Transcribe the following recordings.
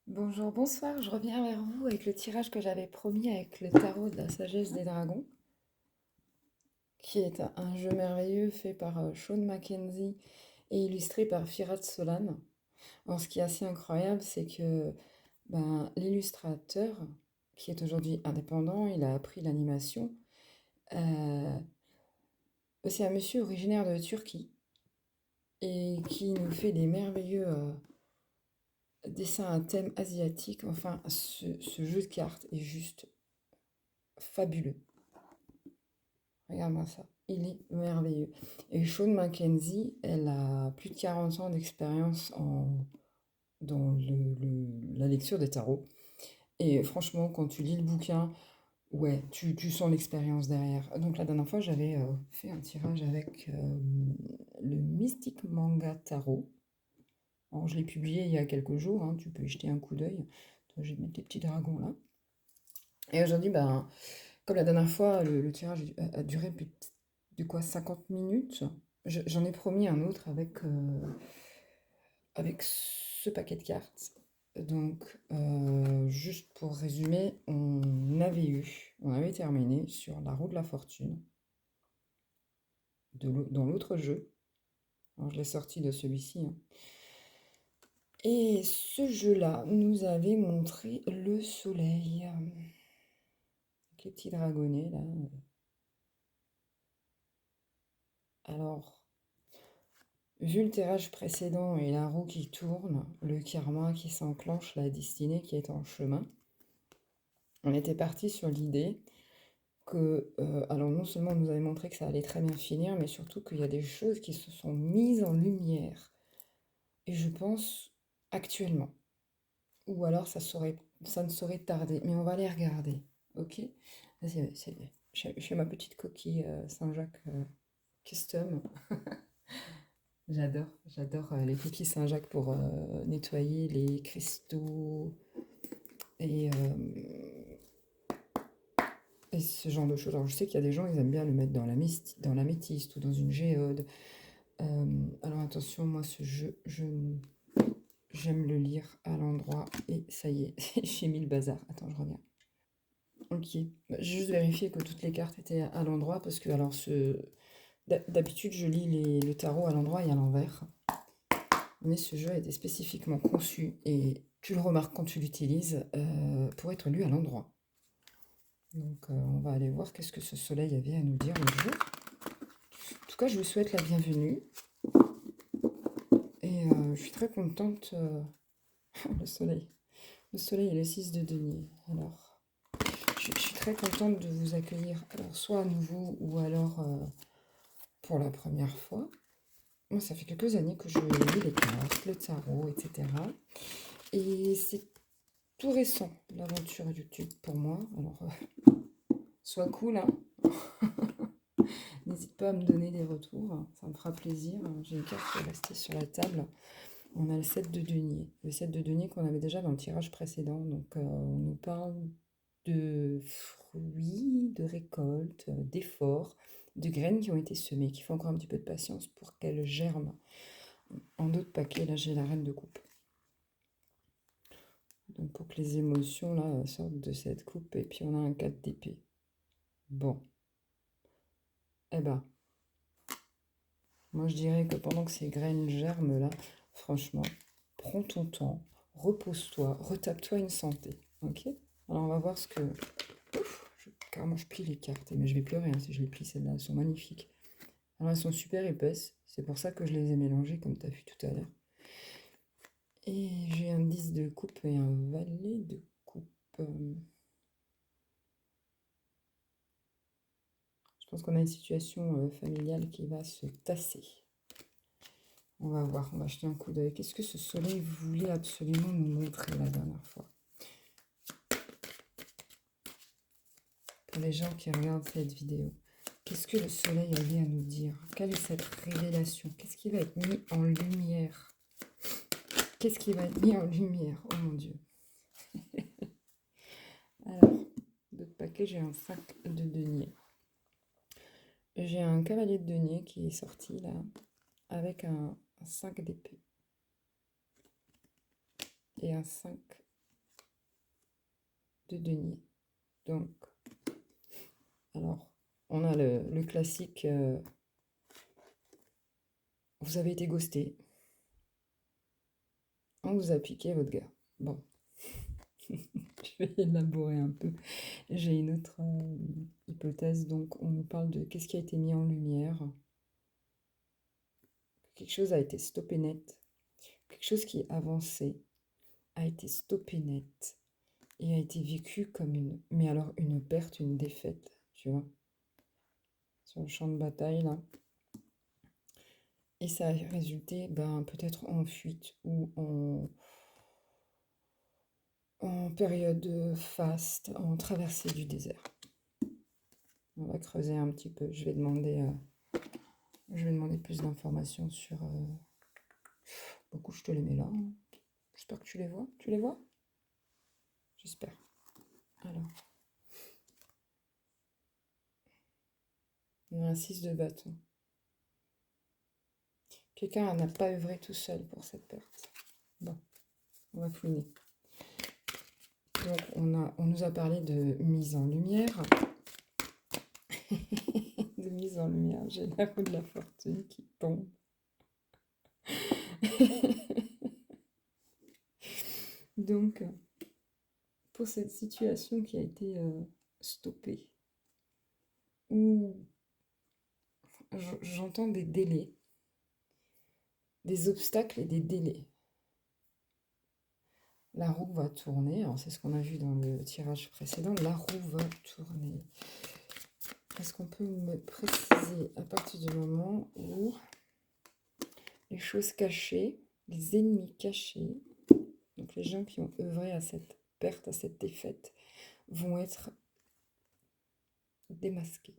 Bonjour, bonsoir, je reviens vers vous avec le tirage que j'avais promis avec le tarot de la sagesse des dragons, qui est un jeu merveilleux fait par Sean Mackenzie et illustré par Firat Solan. Alors, ce qui est assez incroyable, c'est que l'illustrateur, qui est aujourd'hui indépendant, il a appris l'animation. euh, c'est un monsieur originaire de Turquie et qui nous fait des merveilleux dessins à thème asiatique. Enfin, ce jeu de cartes est juste fabuleux. Regarde-moi ça. Il est merveilleux. Et Sean Mackenzie, elle a plus de 40 ans d'expérience dans la lecture des tarots. Et franchement, quand tu lis le bouquin, ouais, tu sens l'expérience derrière. Donc la dernière fois, j'avais fait un tirage avec le Mystic Manga Tarot. Alors, je l'ai publié il y a quelques jours, hein, tu peux y jeter un coup d'œil. Je vais mettre les petits dragons là. Et aujourd'hui, comme la dernière fois, le tirage a duré plus de quoi 50 minutes. J'en ai promis un autre avec ce paquet de cartes. Donc, juste pour résumer, on avait terminé sur la roue de la fortune dans l'autre jeu. Alors, je l'ai sorti de celui-ci, hein. Et ce jeu-là nous avait montré le soleil. Avec les petits dragonnets, là. Alors, vu le tirage précédent et la roue qui tourne, le karma qui s'enclenche, la destinée qui est en chemin, on était parti sur l'idée que, alors non seulement on nous avait montré que ça allait très bien finir, mais surtout qu'il y a des choses qui se sont mises en lumière. Et je pense actuellement. Ou alors ça ne saurait tarder. Mais on va les regarder. Ok? Vas-y, je fais ma petite coquille Saint-Jacques custom. J'adore les coquilles Saint-Jacques pour nettoyer les cristaux et, euh, et ce genre de choses. Alors je sais qu'il y a des gens, ils aiment bien le mettre dans la métiste ou dans une géode. Alors attention, moi ce jeu, j'aime le lire à l'endroit et ça y est, j'ai mis le bazar. Attends, je reviens. Ok, j'ai juste vérifié que toutes les cartes étaient à l'endroit parce que d'habitude je lis le tarot à l'endroit et à l'envers. Mais ce jeu a été spécifiquement conçu, et tu le remarques quand tu l'utilises, pour être lu à l'endroit. Donc on va aller voir qu'est-ce que ce soleil avait à nous dire le jeu. En tout cas, je vous souhaite la bienvenue. Et je suis très contente. Le soleil. Le soleil est le 6 de denier. Alors, je suis très contente de vous accueillir, alors soit à nouveau ou alors pour la première fois. Moi, ça fait quelques années que je lis les cartes, le tarot, etc. Et c'est tout récent, l'aventure YouTube pour moi. Alors, sois cool, hein. N'hésite pas à me donner des retours, ça me fera plaisir. J'ai une carte qui est restée sur la table. On a le 7 de denier. Le 7 de denier qu'on avait déjà dans le tirage précédent. Donc, on nous parle de fruits, de récoltes, d'efforts, de graines qui ont été semées, qu'il faut encore un petit peu de patience pour qu'elles germent. En d'autres paquets, là, j'ai la reine de coupe. Donc, pour que les émotions, là, sortent de cette coupe. Et puis, on a un 4 d'épée. Bon. Eh ben, moi, je dirais que pendant que ces graines germent là, franchement, prends ton temps, repose-toi, retape-toi une santé. Ok? Alors, on va voir ce que. Ouf, carrément, je plie les cartes. Mais je vais pleurer hein, si je les plie, celles-là. Elles sont magnifiques. Alors, elles sont super épaisses. C'est pour ça que je les ai mélangées, comme tu as vu tout à l'heure. Et j'ai un 10 de coupe et un valet de coupe. Je pense qu'on a une situation familiale qui va se tasser. On va voir, on va jeter un coup d'œil. Qu'est-ce que ce soleil voulait absolument nous montrer la dernière fois? Pour les gens qui regardent cette vidéo, qu'est-ce que le soleil avait à nous dire? Quelle est cette révélation? Qu'est-ce qui va être mis en lumière? Qu'est-ce qui va être mis en lumière? Oh mon Dieu. Alors, d'autres paquets, j'ai un 5 de denier. J'ai un cavalier de denier qui est sorti là, avec un 5 d'épée. Et un 5 de denier. Donc, alors, on a le classique, vous avez été ghosté, on vous a piqué votre gars. Bon, je vais élaborer un peu. J'ai une autre hypothèse, donc on nous parle de qu'est-ce qui a été mis en lumière. Quelque chose a été stoppé net, quelque chose qui avançait a été stoppé net et a été vécu comme une perte, une défaite, tu vois, sur le champ de bataille, là. Et ça a résulté, peut-être en fuite ou en période faste, en traversée du désert. On va creuser un petit peu. Je vais demander plus d'informations sur... Beaucoup, je te les mets là. J'espère que tu les vois. Tu les vois? J'espère. Alors. On a un 6 de bâton. Quelqu'un n'a pas œuvré tout seul pour cette perte. Bon, on va fouiner. Donc, on nous a parlé de mise en lumière. De mise en lumière. J'ai la roue de la fortune qui tombe. Donc, pour cette situation qui a été stoppée, où j'entends des délais, des obstacles et des délais. La roue va tourner, alors c'est ce qu'on a vu dans le tirage précédent, la roue va tourner. Est-ce qu'on peut me préciser à partir du moment où les choses cachées, les ennemis cachés, donc les gens qui ont œuvré à cette perte, à cette défaite, vont être démasqués?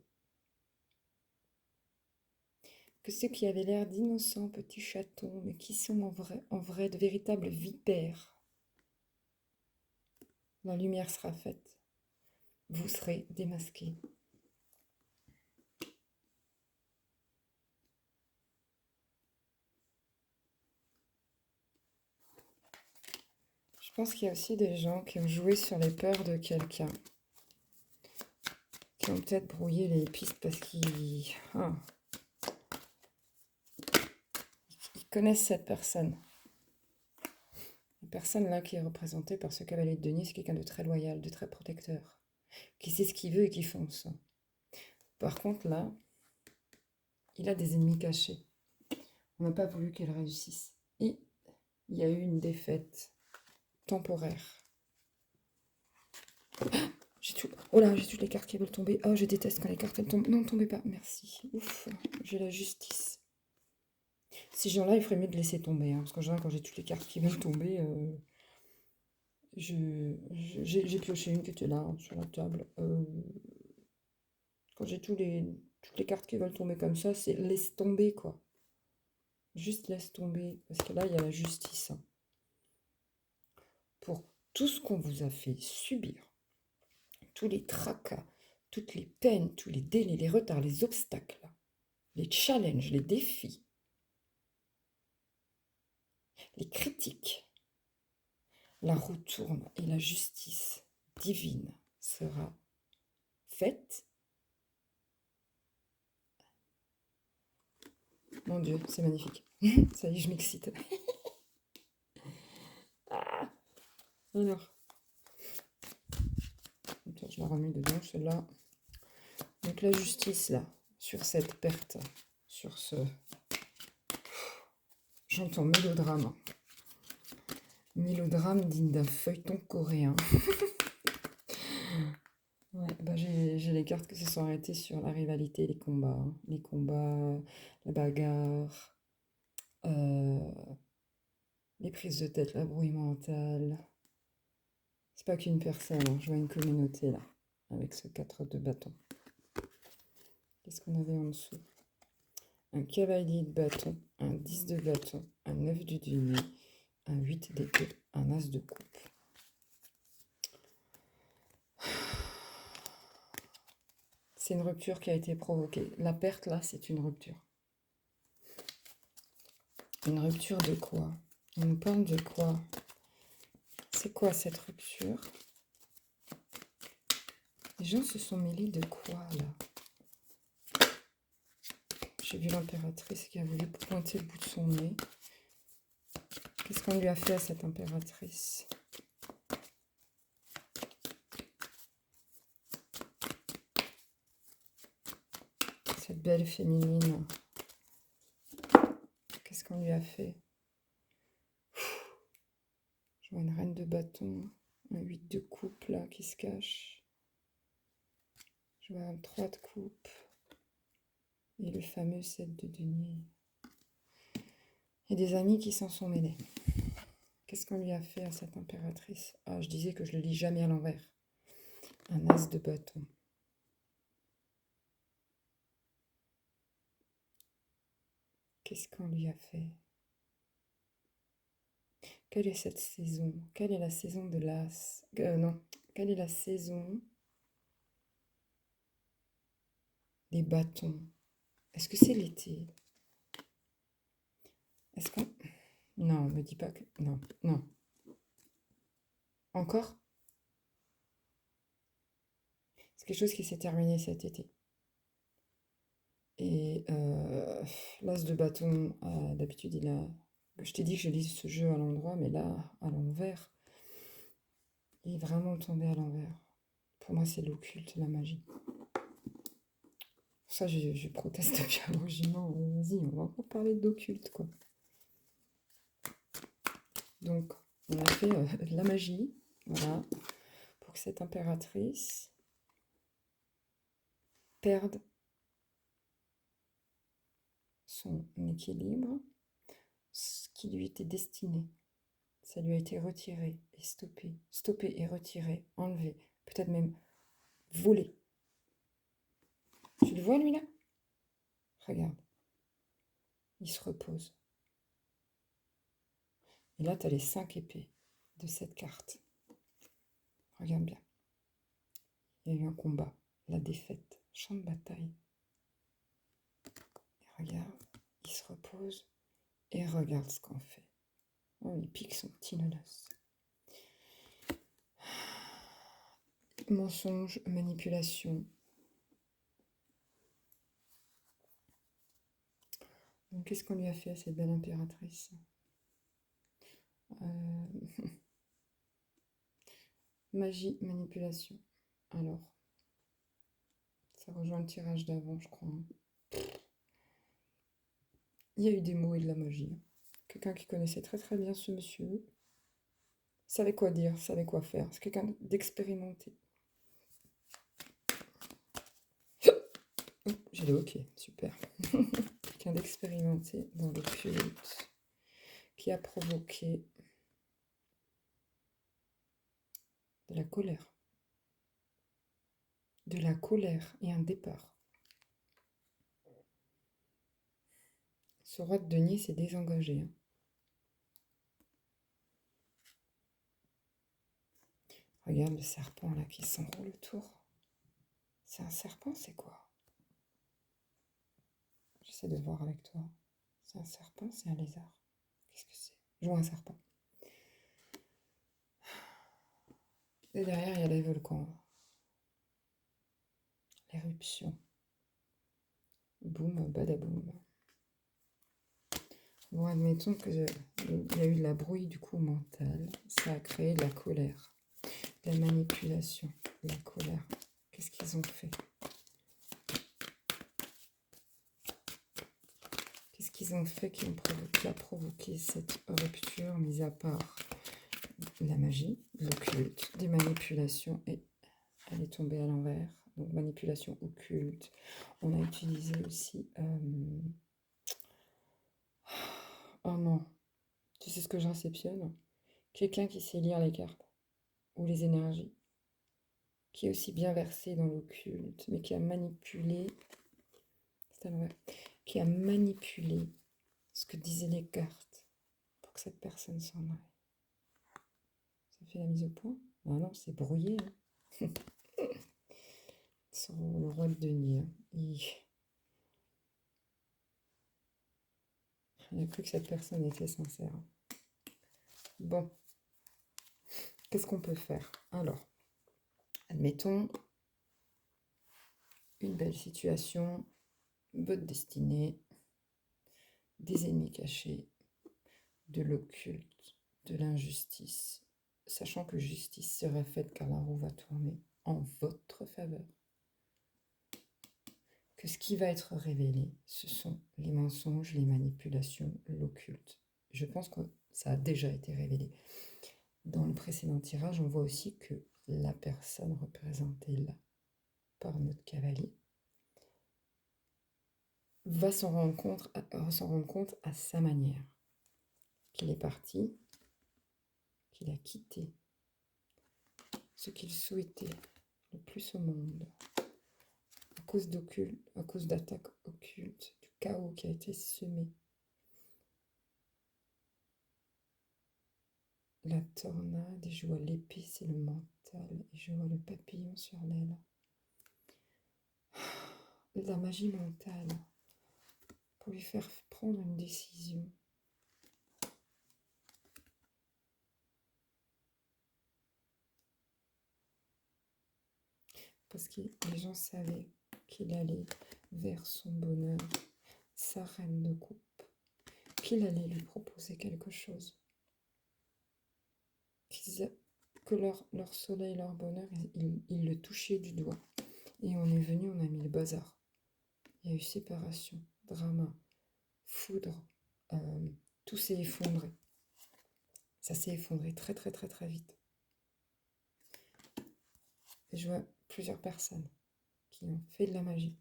Que ceux qui avaient l'air d'innocents petits chatons, mais qui sont en vrai de véritables vipères, la lumière sera faite. Vous serez démasqués. Je pense qu'il y a aussi des gens qui ont joué sur les peurs de quelqu'un, qui ont peut-être brouillé les pistes parce qu'ils connaissent cette personne. La personne là qui est représentée par ce cavalier de denier, c'est quelqu'un de très loyal, de très protecteur, qui sait ce qu'il veut et qui fonce. Par contre là, il a des ennemis cachés. On n'a pas voulu qu'elle réussisse. Et il y a eu une défaite temporaire. Oh là, j'ai toutes les cartes qui veulent tomber. Oh, je déteste quand les cartes elles tombent. Non, ne tombez pas. Merci. Ouf, j'ai la justice. Ces gens-là, il ferait mieux de laisser tomber. Parce qu'en général, quand j'ai toutes les cartes qui veulent tomber, j'ai pioché une qui était là, sur la table. Quand j'ai toutes les cartes qui veulent tomber comme ça, c'est laisse tomber, quoi. Juste laisse tomber. Parce que là, il y a la justice. Pour tout ce qu'on vous a fait subir, tous les tracas, toutes les peines, tous les délais, les retards, les obstacles, les challenges, les défis, les critiques, la roue tourne et la justice divine sera faite. Mon Dieu, c'est magnifique. Ça y est, je m'excite. Ah, alors, attends, je la remets dedans, celle-là. Donc la justice, là, sur cette perte, sur ce... J'entends mélodrame. Mélodrame digne d'un feuilleton coréen. Ouais, j'ai les cartes qui se sont arrêtées sur la rivalité, les combats. Les combats, la bagarre, les prises de tête, la brouille mentale. C'est pas qu'une personne, je vois une communauté là, avec ce 4 de bâton. Qu'est-ce qu'on avait en dessous? Un cavalier de bâton, un 10 de bâton, un 9 du denier, un 8 d'épée, un as de coupe. C'est une rupture qui a été provoquée. La perte, là, c'est une rupture. Une rupture de quoi? On nous parle de quoi? C'est quoi cette rupture? Les gens se sont mêlés de quoi, là? J'ai vu l'impératrice qui a voulu pointer le bout de son nez. Qu'est-ce qu'on lui a fait à cette impératrice? Cette belle féminine. Qu'est-ce qu'on lui a fait? Je vois une reine de bâton, un 8 de coupe là qui se cache. Je vois un 3 de coupe. Et le fameux 7 de denier. Il y a des amis qui s'en sont mêlés. Qu'est-ce qu'on lui a fait à cette impératrice? Ah, je disais que je le lis jamais à l'envers. Un as de bâton. Qu'est-ce qu'on lui a fait? Quelle est cette saison? Quelle est la saison de l'as? Non. Quelle est la saison des bâtons? Est-ce que c'est l'été? Est-ce qu'on... Non, me dis pas que... Non, non. Encore? C'est quelque chose qui s'est terminé cet été. Et l'as de bâton, d'habitude, il a... Je t'ai dit que je lis ce jeu à l'endroit, mais là, à l'envers, il est vraiment tombé à l'envers. Pour moi, c'est l'occulte, la magie. Ça, je proteste depuis un régiment. Vas-y, on va encore parler d'occulte, quoi. Donc, on a fait de la magie, voilà, pour que cette impératrice perde son équilibre, ce qui lui était destiné. Ça lui a été retiré et stoppé, stoppé et retiré, enlevé, peut-être même volé. Tu le vois, lui, là? Regarde. Il se repose. Et là, tu as les 5 épées de cette carte. Regarde bien. Il y a eu un combat, la défaite, champ de bataille. Et regarde, il se repose et regarde ce qu'on fait. Oh, il pique son petit nonos. Mensonge, manipulation. Donc, qu'est-ce qu'on lui a fait à cette belle impératrice? Magie, manipulation. Alors, ça rejoint le tirage d'avant, je crois. Il y a eu des mots et de la magie. Quelqu'un qui connaissait très très bien ce monsieur, savait quoi dire, savait quoi faire. C'est quelqu'un d'expérimenté. J'ai le ok, super. Quelqu'un d'expérimenté dans le culte qui a provoqué de la colère. De la colère et un départ. Ce roi de denier s'est désengagé. Hein. Regarde le serpent là qui s'enroule autour. C'est un serpent, c'est quoi? J'essaie de voir avec toi. C'est un serpent, c'est un lézard. Qu'est-ce que c'est? Je vois un serpent. Et derrière, il y a les volcans. L'éruption. Boum, badaboum. Bon, admettons qu'il y a eu de la brouille du coup mentale. Ça a créé de la colère, de la manipulation, de la colère. Qu'est-ce qu'ils ont fait? Qu'est-ce qu'ils ont fait qui a provoqué cette rupture, mis à part la magie, l'occulte, des manipulations, et elle est tombée à l'envers. Donc manipulation occulte. On a utilisé aussi... Oh non, tu sais ce que je réceptionne? Quelqu'un qui sait lire les cartes ou les énergies, qui est aussi bien versé dans l'occulte, mais qui a manipulé, c'est à l'envers, qui a manipulé ce que disaient les cartes pour que cette personne s'en aille. Ça fait la mise au point? Ah non, c'est brouillé. Hein. Sur le roi de denier. Il a cru que cette personne était sincère. Bon, qu'est-ce qu'on peut faire? Alors, admettons, une belle situation, votre destinée, des ennemis cachés, de l'occulte, de l'injustice, sachant que justice sera faite car la roue va tourner en votre faveur. Que ce qui va être révélé, ce sont les mensonges, les manipulations, l'occulte. Je pense que ça a déjà été révélé. Dans le précédent tirage, on voit aussi que la personne représentée là par notre cavalier va s'en rendre compte à sa manière, qu'il est parti, qu'il a quitté ce qu'il souhaitait le plus au monde, à cause d'attaques occultes, du chaos qui a été semé. La tornade, et je vois l'épée, c'est le mental, et je vois le papillon sur l'aile. La magie mentale, pour lui faire prendre une décision. Parce que les gens savaient qu'il allait vers son bonheur, sa reine de coupe, qu'il allait lui proposer quelque chose. Que leur soleil, leur bonheur, ils le touchaient du doigt. Et on est venu, on a mis le bazar. Il y a eu séparation, drama, foudre, tout s'est effondré. Ça s'est effondré très très très très vite. Et je vois plusieurs personnes qui ont fait de la magie,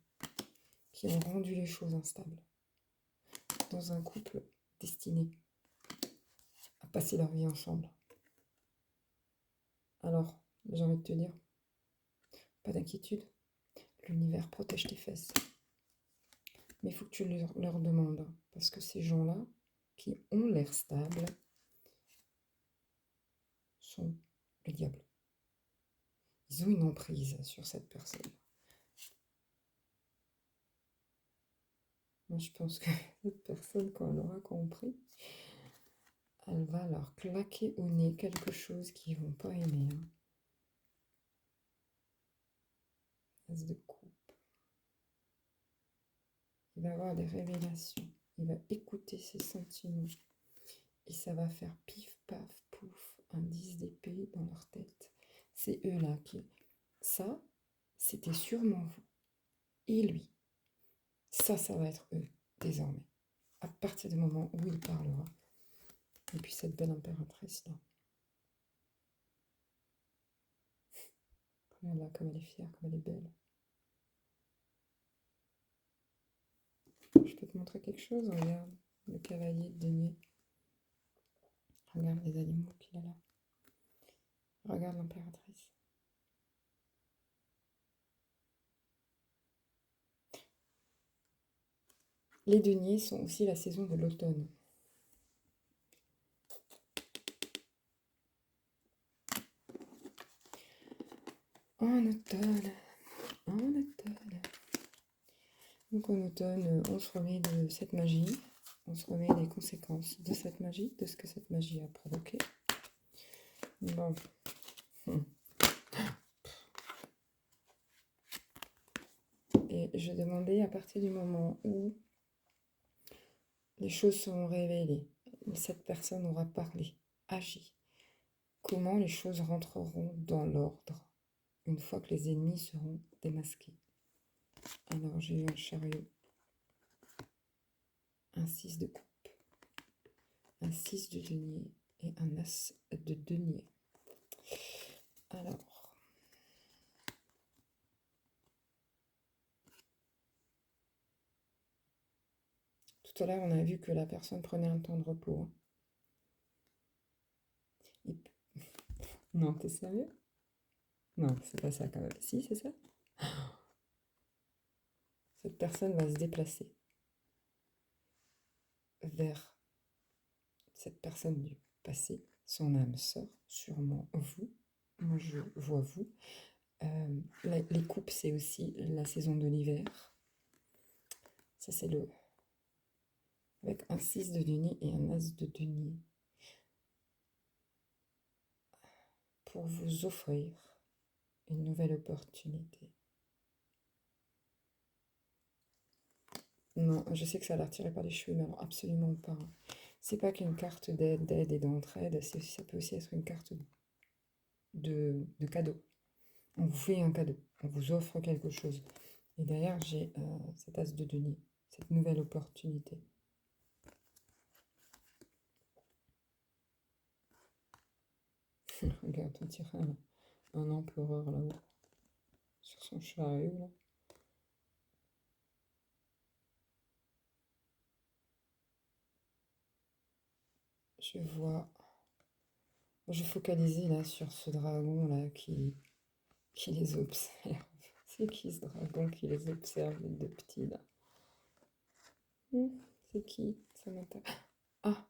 qui ont rendu les choses instables, dans un couple destiné à passer leur vie ensemble. Alors, j'ai envie de te dire, pas d'inquiétude, l'univers protège tes fesses. Mais il faut que tu leur demandes, parce que ces gens-là, qui ont l'air stables, sont le diable. Ils ont une emprise sur cette personne. Moi, je pense que cette personne, quand elle aura compris, elle va leur claquer au nez quelque chose qu'ils ne vont pas aimer. As de coupe. Il va avoir des révélations. Il va écouter ses sentiments. Et ça va faire pif, paf, pouf, un 10 d'épée dans leur tête. C'est eux là qui... Ça, c'était sûrement vous. Et lui. Ça va être eux, désormais. À partir du moment où il parlera. Et puis cette belle impératrice là. Regarde là, comme elle est fière, comme elle est belle. Je peux te montrer quelque chose? Regarde, le cavalier de denier. Regarde les animaux qu'il a là. Regarde l'impératrice. Les deniers sont aussi la saison de l'automne. En automne, en automne. Donc en automne, on se remet de cette magie. On se remet des conséquences de cette magie, de ce que cette magie a provoqué. Bon. Et je demandais à partir du moment où les choses seront révélées, cette personne aura parlé, agi, comment les choses rentreront dans l'ordre une fois que les ennemis seront démasqués. Alors j'ai eu un chariot, un 6 de coupe, un 6 de denier et un as de denier. Alors, tout à l'heure, on a vu que la personne prenait un temps de repos. Non, t'es sérieux? Non, c'est pas ça quand même. Si, c'est ça. Cette personne va se déplacer vers cette personne du passé, son âme sœur, sûrement vous. Moi, je vois vous. Les coupes, c'est aussi la saison de l'hiver. Ça, c'est le... Avec un 6 de denier et un as de denier. Pour vous offrir une nouvelle opportunité. Non, je sais que ça a l'air tiré par les cheveux, mais alors absolument pas. C'est pas qu'une carte d'aide et d'entraide, ça peut aussi être une carte de cadeau. On vous fait un cadeau, on vous offre quelque chose. Et derrière, j'ai cette as de denier, cette nouvelle opportunité. Regarde, on tire un empereur là-haut, sur son chariot, là. Je vois... Je focalisais là sur ce dragon là qui les observe. C'est qui ce dragon qui les observe, les deux petits là? C'est qui? Ça m'intéresse. Ah!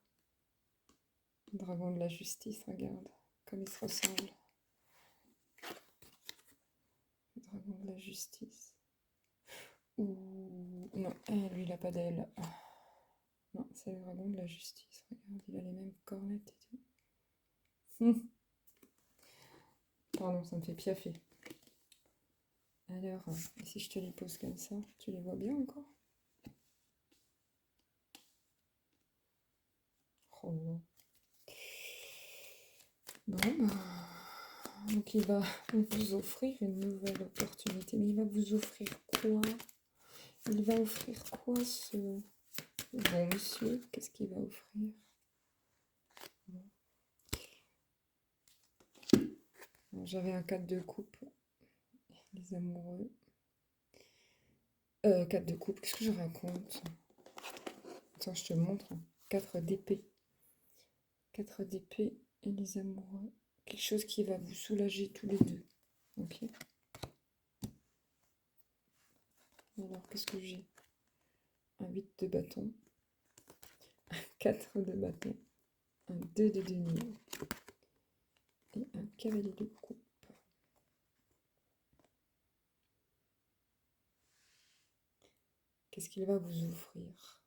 Le dragon de la justice, regarde. Comme il se ressemble. Le dragon de la justice. Ouh, non, lui il a pas d'aile. Non, c'est le dragon de la justice. Regarde, il a les mêmes cornettes et tout. Pardon, ça me fait piaffer. Alors, si je te les pose comme ça, tu les vois bien encore? Oh là. Bon, bah, donc il va vous offrir une nouvelle opportunité. Mais il va vous offrir quoi? Il va offrir quoi ce bon monsieur? Qu'est-ce qu'il va offrir? J'avais un 4 de coupe, les amoureux. 4 de coupe, qu'est-ce que je raconte? Attends, je te montre. 4 d'épée. 4 d'épée et les amoureux. Quelque chose qui va vous soulager tous les deux. Ok. Alors, qu'est-ce que j'ai? Un 8 de bâton. Un 4 de bâton. Un 2 de denier. Et un cavalier de coupe. Qu'est-ce qu'il va vous offrir?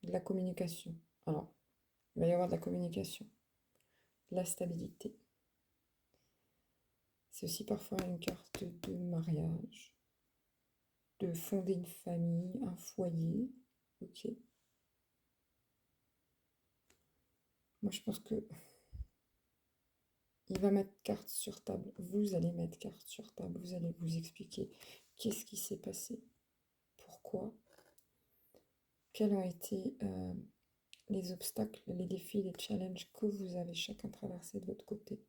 De la communication. Alors, il va y avoir de la communication. De la stabilité. C'est aussi parfois une carte de mariage. De fonder une famille, un foyer. Ok. Moi, je pense que il va mettre carte sur table. Vous allez mettre carte sur table. Vous allez vous expliquer qu'est-ce qui s'est passé. Pourquoi. Quels ont été les obstacles, les défis, les challenges que vous avez chacun traversé de votre côté.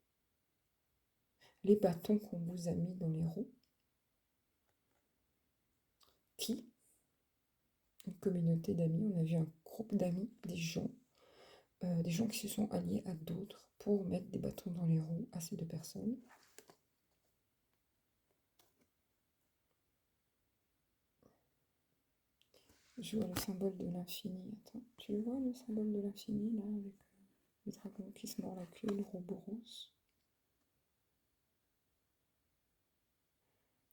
Les bâtons qu'on vous a mis dans les roues. Qui? Une communauté d'amis. On a vu un groupe d'amis, des gens qui se sont alliés à d'autres pour mettre des bâtons dans les roues à ces deux personnes. Je vois le symbole de l'infini. Attends, tu le vois le symbole de l'infini là avec le dragon qui se mord la queue, le Ouroboros.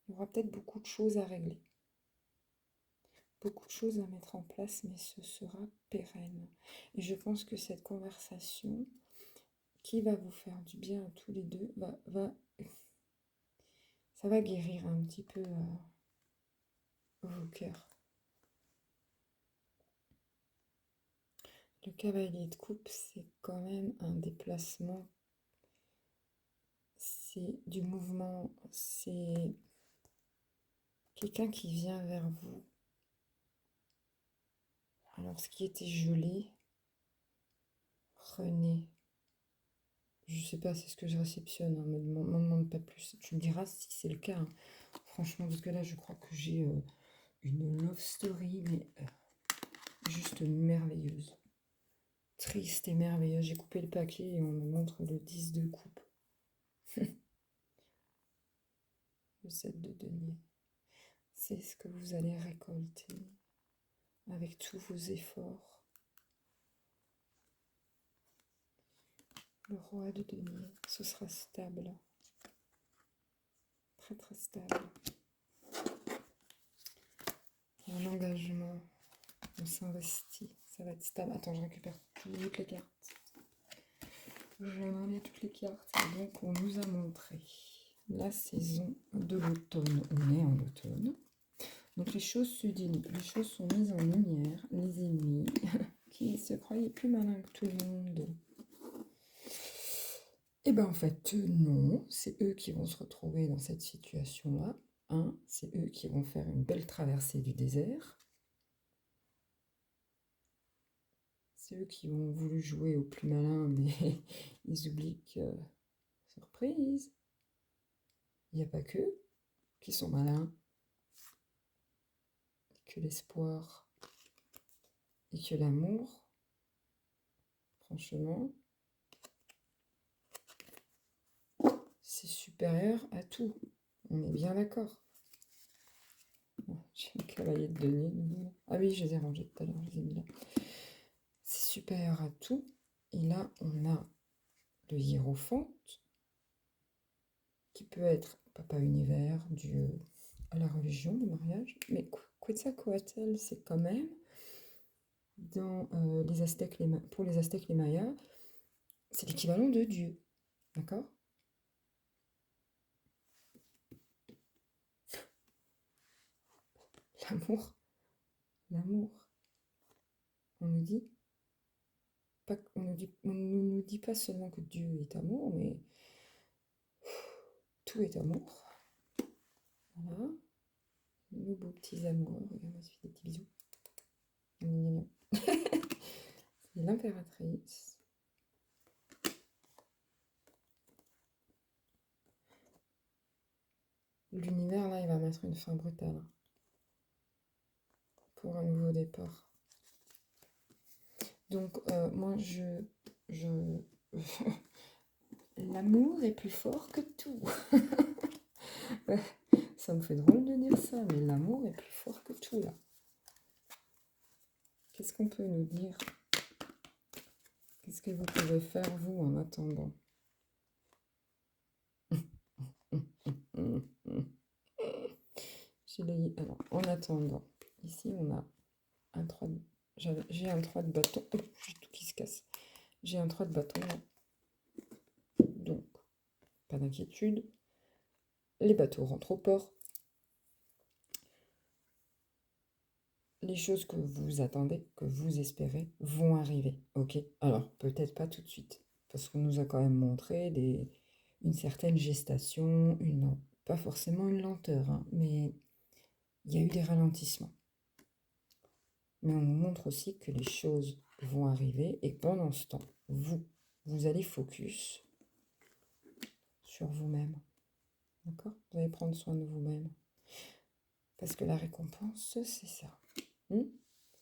Il y aura peut-être beaucoup de choses à régler. Beaucoup de choses à mettre en place, mais ce sera pérenne. Et je pense que cette conversation qui va vous faire du bien à tous les deux ça va guérir un petit peu vos cœurs. Le cavalier de coupe, c'est quand même un déplacement. C'est du mouvement. C'est quelqu'un qui vient vers vous. Alors, ce qui était gelé, renaît. Je sais pas, c'est ce que je réceptionne. Hein, m'en demande pas plus. Tu me diras si c'est le cas. Hein. Franchement, parce que là, je crois que j'ai une love story, mais juste merveilleuse. Triste et merveilleuse. J'ai coupé le paquet et on me montre le 10 de coupe. Le 7 de denier. C'est ce que vous allez récolter avec tous vos efforts. Le roi de denier, ce sera stable. Très très stable. Il y a un engagement. On s'investit. Ça va être stable. Attends, je récupère toutes les cartes. J'aimerais bien toutes les cartes. Et donc, on nous a montré la saison de l'automne. On est en automne. Donc les choses se délient, les choses sont mises en lumière, les ennemis qui se croyaient plus malins que tout le monde. Et bien en fait, non, c'est eux qui vont se retrouver dans cette situation-là. Hein, c'est eux qui vont faire une belle traversée du désert. C'est eux qui ont voulu jouer au plus malin, mais ils oublient que, surprise, il n'y a pas qu'eux qui sont malins, que l'espoir et que l'amour, franchement, c'est supérieur à tout. On est bien d'accord. J'ai le cavalier de denier. Ah oui, je les ai rangés tout à l'heure, je les ai mis là. C'est supérieur à tout. Et là, on a le hiérophante, qui peut être papa univers, Dieu, à la religion, le mariage. Mais Quetzalcoatl, c'est quand même, dans les Aztèques, pour les Aztèques, les Mayas, c'est l'équivalent de Dieu. D'accord? L'amour. L'amour. On nous dit, on ne nous dit pas seulement que Dieu est amour, mais tout est amour. Voilà. Nos beaux petits amours. Regarde, on se fait des petits bisous. C'est l'impératrice. L'univers, là, il va mettre une fin brutale pour un nouveau départ. Donc, moi, l'amour est plus fort que tout. Ça me fait drôle de dire ça, mais l'amour est plus fort que tout, là. Qu'est-ce qu'on peut nous dire? Qu'est-ce que vous pouvez faire, vous, en attendant? Alors, en attendant, ici, on a un 3 de... J'ai un 3 de bâton. Oh, j'ai tout qui se casse. J'ai un 3 de bâton, là. Donc, pas d'inquiétude. Les bateaux rentrent au port. Les choses que vous attendez, que vous espérez, vont arriver. Ok? Alors, peut-être pas tout de suite. Parce qu'on nous a quand même montré une certaine gestation, pas forcément une lenteur, hein, mais il y a eu des ralentissements. Mais on nous montre aussi que les choses vont arriver et pendant ce temps, vous allez focus sur vous-même. D'accord? Vous allez prendre soin de vous-même. Parce que la récompense, c'est ça. C'est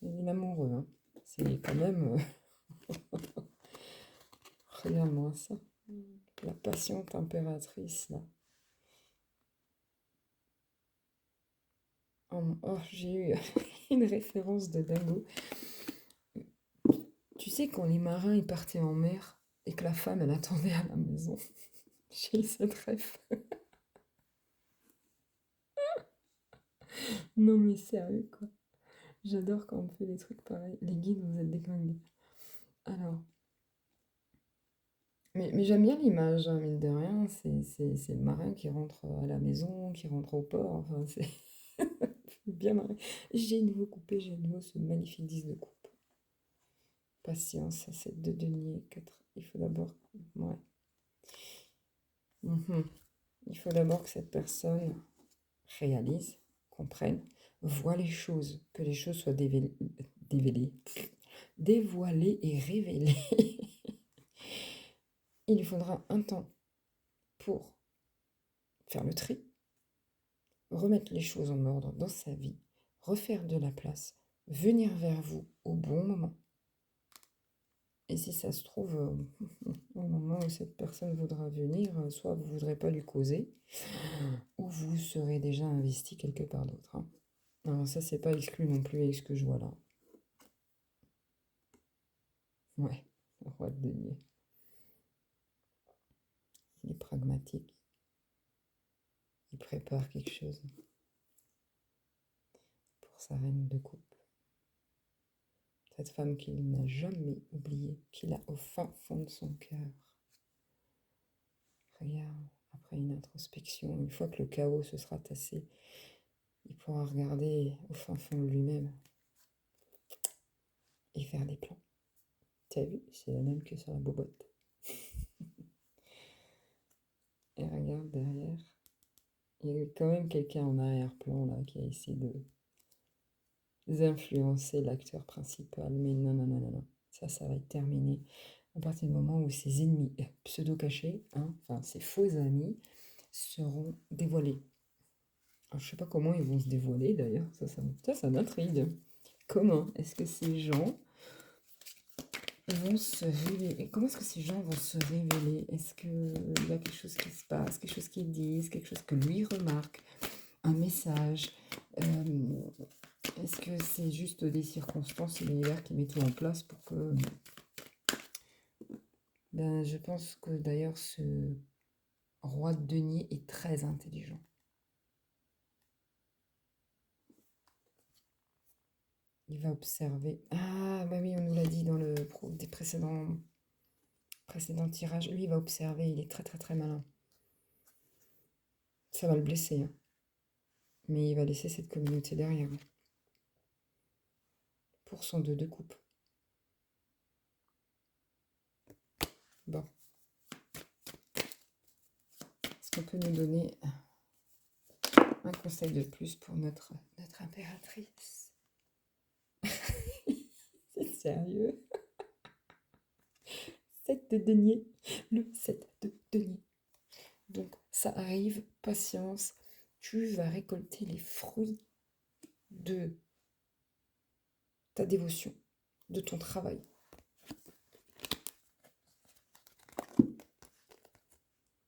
l'amoureux. Hein. C'est quand même... Regarde-moi ça. La patiente impératrice, là. Oh, j'ai eu une référence de dingo. Tu sais, quand les marins ils partaient en mer et que la femme, elle attendait à la maison. J'ai eu cette ref. Non mais sérieux, quoi. J'adore quand on fait des trucs pareils. Les guides, vous êtes déclingués. Alors... Mais j'aime bien l'image, hein, mine de rien. C'est le marin qui rentre à la maison, qui rentre au port. Enfin, c'est bien marrant. J'ai nouveau coupé, j'ai nouveau ce magnifique 10 de coupe. Patience, 7 de denier, 4. Il faut d'abord... Ouais. Il faut d'abord que cette personne réalise, comprenne, voit les choses, que les choses soient dévoilées et révélées. Il lui faudra un temps pour faire le tri, remettre les choses en ordre dans sa vie, refaire de la place, venir vers vous au bon moment. Et si ça se trouve, au moment où cette personne voudra venir, soit vous ne voudrez pas lui causer, ou vous serez déjà investi quelque part d'autre. Hein. Alors ça, c'est pas exclu non plus avec ce que je vois là. Ouais, le roi de denier. Il est pragmatique. Il prépare quelque chose pour sa reine de coupe. Cette femme qu'il n'a jamais oubliée, qu'il a au fin fond de son cœur. Regarde, après une introspection, une fois que le chaos se sera tassé, il pourra regarder au fin fond de lui-même et faire des plans. T'as vu, c'est la même que sur la bobotte. Et regarde derrière. Il y a quand même quelqu'un en arrière-plan là qui a essayé d'influencer l'acteur principal. Mais non, non, non, non, non. Ça va être terminé à partir du moment où ses ennemis pseudo-cachés, hein, enfin ses faux amis, seront dévoilés. Alors, je sais pas comment ils vont se dévoiler d'ailleurs, ça m'intrigue. Comment est-ce que ces gens vont se révéler? Comment est-ce que ces gens vont se révéler? Est-ce qu'il y a quelque chose qui se passe, quelque chose qu'ils disent, quelque chose que lui remarque, un message? Est-ce que c'est juste des circonstances et l'univers qui met tout en place pour que... Ben, je pense que d'ailleurs ce roi de denier est très intelligent. Il va observer. Ah, bah oui, on nous l'a dit dans des précédents tirages. Lui, il va observer. Il est très, très, très malin. Ça va le blesser, hein. Mais il va laisser cette communauté derrière. Pour son 2 de coupe. Bon. Est-ce qu'on peut nous donner un conseil de plus pour notre impératrice? C'est sérieux? 7 de denier. Le 7 de denier. Donc, ça arrive, patience. Tu vas récolter les fruits de ta dévotion, de ton travail.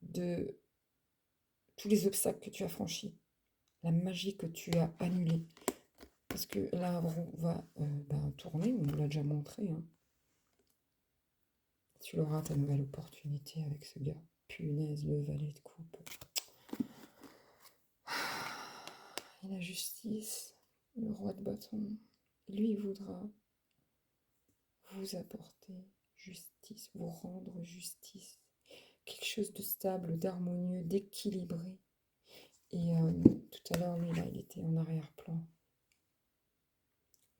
De tous les obstacles que tu as franchis, la magie que tu as annulée. Parce que l'arbre va tourner, on nous l'a déjà montré. Hein. Tu auras ta nouvelle opportunité avec ce gars. Punaise, le valet de coupe. Et la justice, le roi de bâton, lui voudra vous apporter justice, vous rendre justice. Quelque chose de stable, d'harmonieux, d'équilibré. Et tout à l'heure, lui, là, il était en arrière-plan.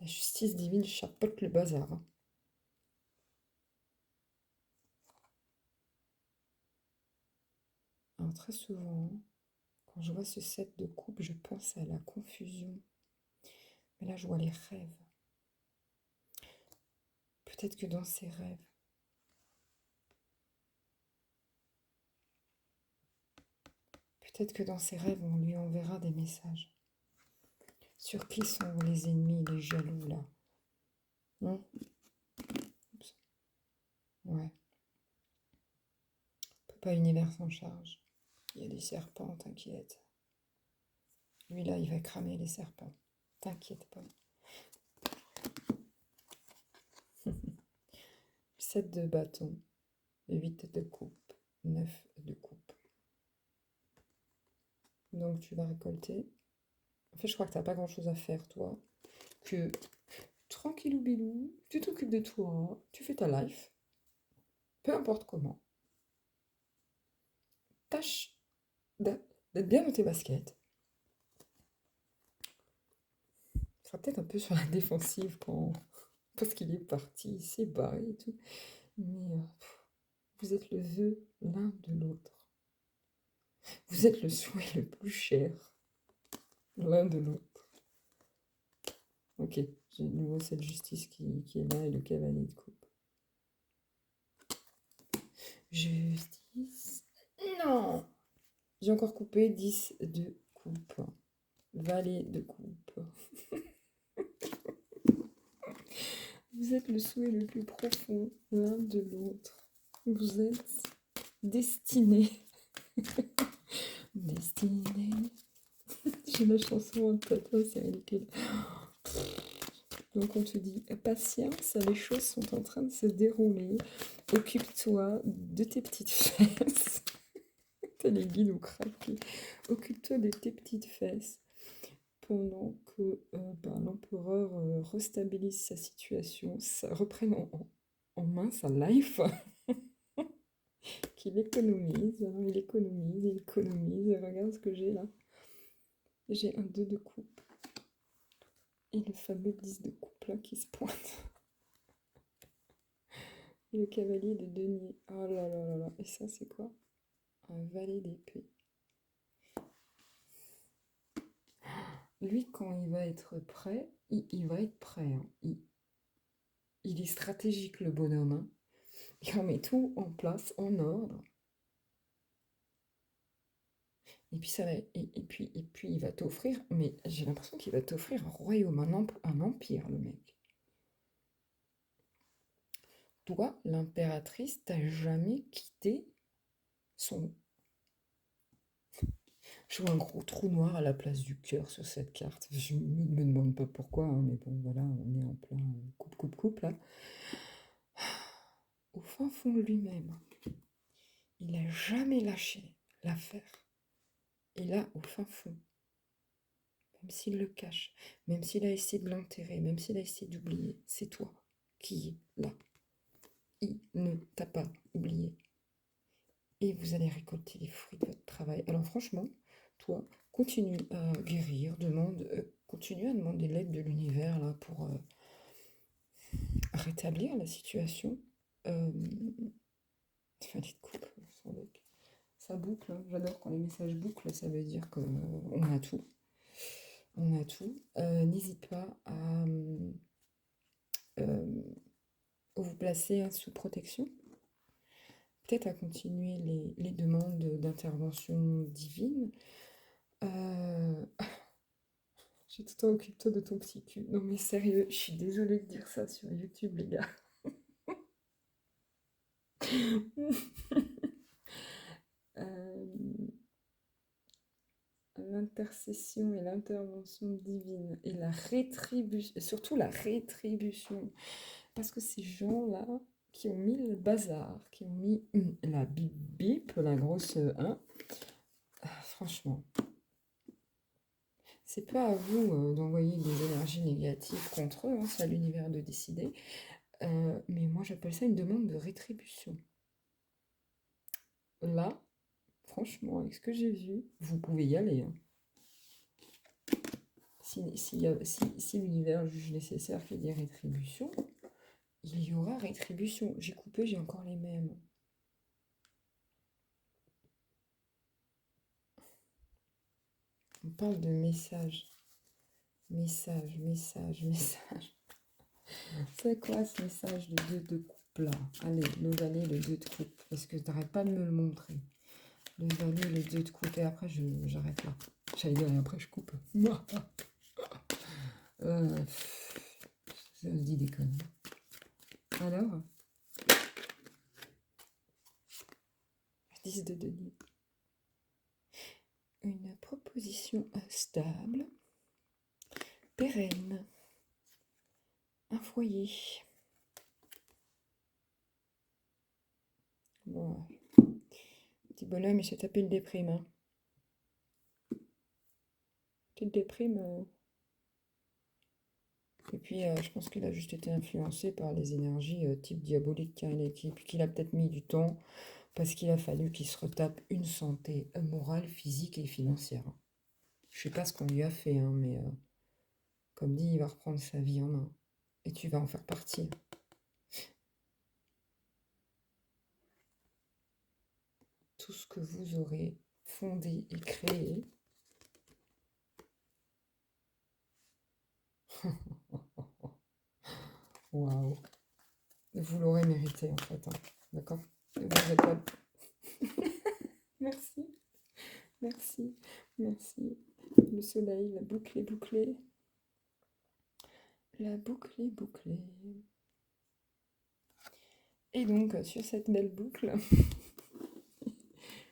La justice divine chapeaute le bazar. Hein. Alors très souvent, quand je vois ce 7 de coupe, je pense à la confusion. Mais là, je vois les rêves. Peut-être que dans ces rêves, on lui enverra des messages. Sur qui sont les ennemis, les jaloux, là? Non? Ouais. Papa Univers s'en charge. Il y a des serpents, t'inquiète. Lui, là, il va cramer les serpents. T'inquiète pas. 7 de bâton, 8 de coupe, 9 de coupe. Donc, tu vas récolter. En fait, je crois que tu n'as pas grand-chose à faire, toi. Que tranquillou bilou, tu t'occupes de toi, tu fais ta life. Peu importe comment. Tâche d'être bien dans tes baskets. Tu seras peut-être un peu sur la défensive parce qu'il est parti, il s'est barré et tout. Mais vous êtes le vœu l'un de l'autre. Vous êtes le souhait le plus cher l'un de l'autre. Ok, j'ai de nouveau cette justice qui est là et le cavalier de coupe. Justice. Non. J'ai encore coupé 10 de coupe. Valet de coupe. Vous êtes le souhait le plus profond l'un de l'autre. Vous êtes destinés. Destinés. J'ai la chanson en tête, c'est ridicule. Donc on te dit, patience, les choses sont en train de se dérouler. Occupe-toi de tes petites fesses. T'as les guides ou craqués. Occupe-toi de tes petites fesses pendant que l'empereur restabilise sa situation, reprenne en main sa life, qu'il économise. Alors il économise, regarde ce que j'ai là. J'ai un 2 de coupe. Et le fameux 10 de coupe là qui se pointe. Et le cavalier de denier. Oh là là là là. Et ça, c'est quoi? Un valet d'épée. Lui, quand il va être prêt, il va être prêt. Hein. Il est stratégique, le bonhomme. Hein. Il remet tout en place, en ordre. Et puis, et puis il va t'offrir, mais j'ai l'impression qu'il va t'offrir un royaume, un empire, le mec. Toi, l'impératrice, t'as jamais quitté son... Je vois un gros trou noir à la place du cœur sur cette carte. Je me demande pas pourquoi, hein, mais bon, voilà, on est en plein coupe, là. Au fin fond de lui-même, il n'a jamais lâché l'affaire. Et là, au fin fond, même s'il le cache, même s'il a essayé de l'enterrer, même s'il a essayé d'oublier, c'est toi qui es là. Il ne t'a pas oublié. Et vous allez récolter les fruits de votre travail. Alors franchement, toi, continue à guérir, continue à demander l'aide de l'univers là pour rétablir la situation. Fin de couple, sans doute. Ça boucle, hein. J'adore quand les messages bouclent, ça veut dire qu'on a tout. On a tout. N'hésite pas à vous placer hein, sous protection. Peut-être à continuer les demandes d'intervention divine. J'ai tout le temps occupe-toi de ton petit cul. Non mais sérieux, je suis désolée de dire ça sur YouTube, les gars. Euh, L'intercession et l'intervention divine et la rétribution, surtout la rétribution. Parce que ces gens-là qui ont mis le bazar, qui ont mis la bip bip, la grosse 1, franchement, c'est pas à vous d'envoyer des énergies négatives contre eux, hein, c'est à l'univers de décider. Mais moi j'appelle ça une demande de rétribution. Là, franchement, avec ce que j'ai vu, vous pouvez y aller. Hein. Si l'univers juge nécessaire qu'il y ait rétribution, il y aura rétribution. J'ai coupé, j'ai encore les mêmes. On parle de message. Message. C'est quoi ce message de 2 de coupe là? Allez, le valet, le 2 de coupe. Parce que tu n'arrêtes pas de me le montrer. Le valet, le 2 de coupe. Et après, j'arrête là. J'allais dire, et après, je coupe. Ça se dit des conneries. Alors 10 de denier. Une proposition stable, pérenne. Un foyer. Bon. Petit bonhomme, il s'est tapé le déprime. Hein. Petite déprime. Et puis, je pense qu'il a juste été influencé par les énergies type diabolique qu'il a peut-être mis du temps parce qu'il a fallu qu'il se retape une santé morale, physique et financière. Je sais pas ce qu'on lui a fait, hein, mais comme dit, il va reprendre sa vie en main. Et tu vas en faire partie. Tout ce que vous aurez fondé et créé. Waouh. Vous l'aurez mérité en fait. Hein. D'accord. Vous n'êtes pas... Merci. Merci. Merci. Le soleil, la boucle est bouclée. La boucle est bouclée. Et donc, sur cette belle boucle,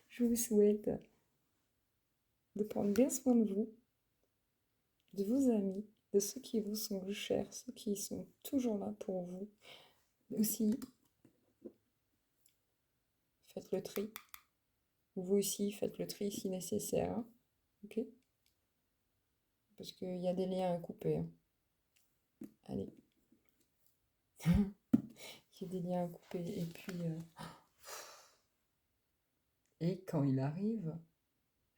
je vous souhaite de prendre bien soin de vous, de vos amis, de ceux qui vous sont chers, ceux qui sont toujours là pour vous. Aussi, faites le tri. Vous aussi, faites le tri si nécessaire. Hein. Ok? Parce qu'il y a des liens à couper. Hein. Allez. Il y a des liens à couper. Et puis... Et quand il arrive,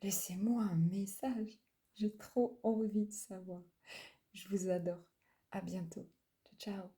laissez-moi un message. J'ai trop envie de savoir. Je vous adore. À bientôt. Ciao, ciao.